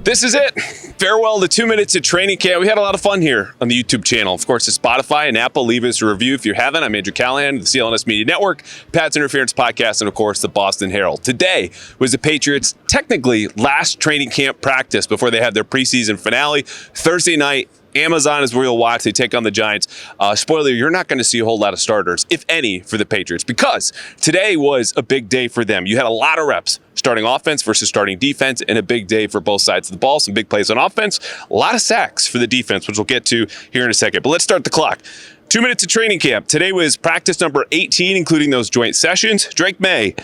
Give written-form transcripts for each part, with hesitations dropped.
This is it. Farewell to 2 minutes of training camp. We had a lot of fun here on the YouTube channel. Of course, it's Spotify and Apple. Leave us a review if you haven't. I'm Andrew Callahan, the CLNS Media Network, Pat's Interference Podcast, and of course, the Boston Herald. Today was the Patriots' technically last training camp practice before they had their preseason finale. Thursday night, Amazon is where you'll watch. They take on the Giants. Spoiler, you're not going to see a whole lot of starters, if any, for the Patriots, because today was a big day for them. You had a lot of reps starting offense versus starting defense, and a big day for both sides of the ball. Some big plays on offense, a lot of sacks for the defense, which we'll get to here in a second. But let's start the clock. 2 minutes of training camp. Today was practice number 18, including those joint sessions. Drake Maye,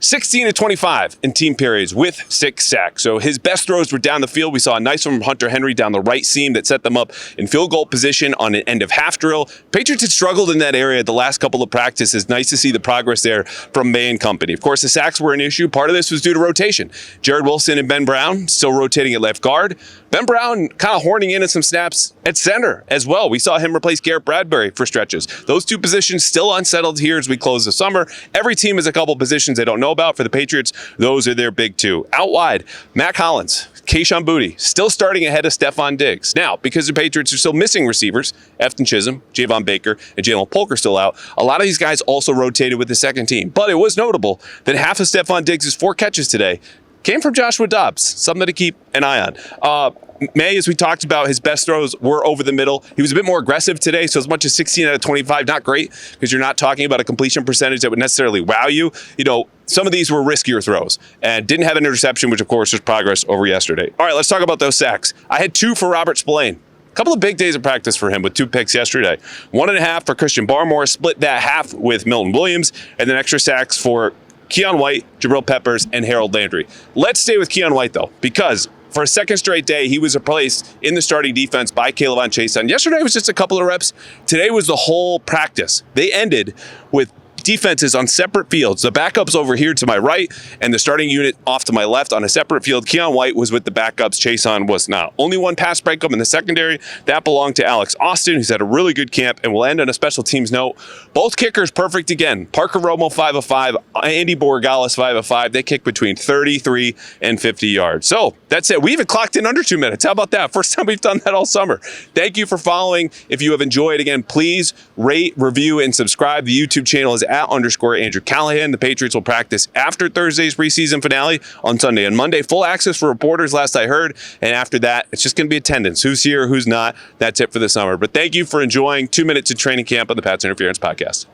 16 to 25 in team periods with 6 sacks. So his best throws were down the field. We saw a nice one from Hunter Henry down the right seam that set them up in field goal position on an end of half drill. Patriots had struggled in that area the last couple of practices. Nice to see the progress there from Maye and company. Of course, the sacks were an issue. Part of this was due to rotation. Jared Wilson and Ben Brown still rotating at left guard. Ben Brown kind of horning in at some snaps at center as well. We saw him replace Garrett Bradbury for stretches. Those two positions still unsettled here as we close the summer. Every team has a couple positions they don't know about. For the Patriots, those are their big two. Out wide, Mac Hollins, Chaisson still starting ahead of Stephon Diggs. Now, because the Patriots are still missing receivers, Efton Chisholm, Javon Baker, and Jalen Polk are still out, a lot of these guys also rotated with the second team. But it was notable that half of Stephon Diggs' 4 catches today came from Joshua Dobbs, something to keep an eye on. Maye, as we talked about, his best throws were over the middle. He was a bit more aggressive today, so as much as 16 out of 25, not great, because you're not talking about a completion percentage that would necessarily wow you. You know, some of these were riskier throws, and didn't have an interception, which of course was progress over yesterday. All right, let's talk about those sacks. I had 2 for Robert Spillane. A couple of big days of practice for him with 2 picks yesterday. 1.5 for Christian Barmore, split that half with Milton Williams, and then extra sacks for Keion White, Jabril Peppers, and Harold Landry. Let's stay with Keion White, though, because for a second straight day, he was replaced in the starting defense by Chaisson. Yesterday was just a couple of reps. Today was the whole practice. They ended with defenses on separate fields. The backups over here to my right and the starting unit off to my left on a separate field. Keion White was with the backups. Chaisson was not. Only one pass breakup in the secondary. That belonged to Alex Austin, who's had a really good camp, and we'll end on a special teams note. Both kickers perfect again. Parker Romo 5 of 5, Andy Borregales 5 of 5. They kick between 33 and 50 yards. So that's it. We even clocked in under 2 minutes. How about that? First time we've done that all summer. Thank you for following. If you have enjoyed, again, please rate, review, and subscribe. The YouTube channel is @Andrew Callahan. The Patriots will practice after Thursday's preseason finale on Sunday and Monday. Full access for reporters, last I heard. And after that, it's just going to be attendance. Who's here, who's not. That's it for the summer. But thank you for enjoying 2 minutes of training camp on the Pat's Interference Podcast.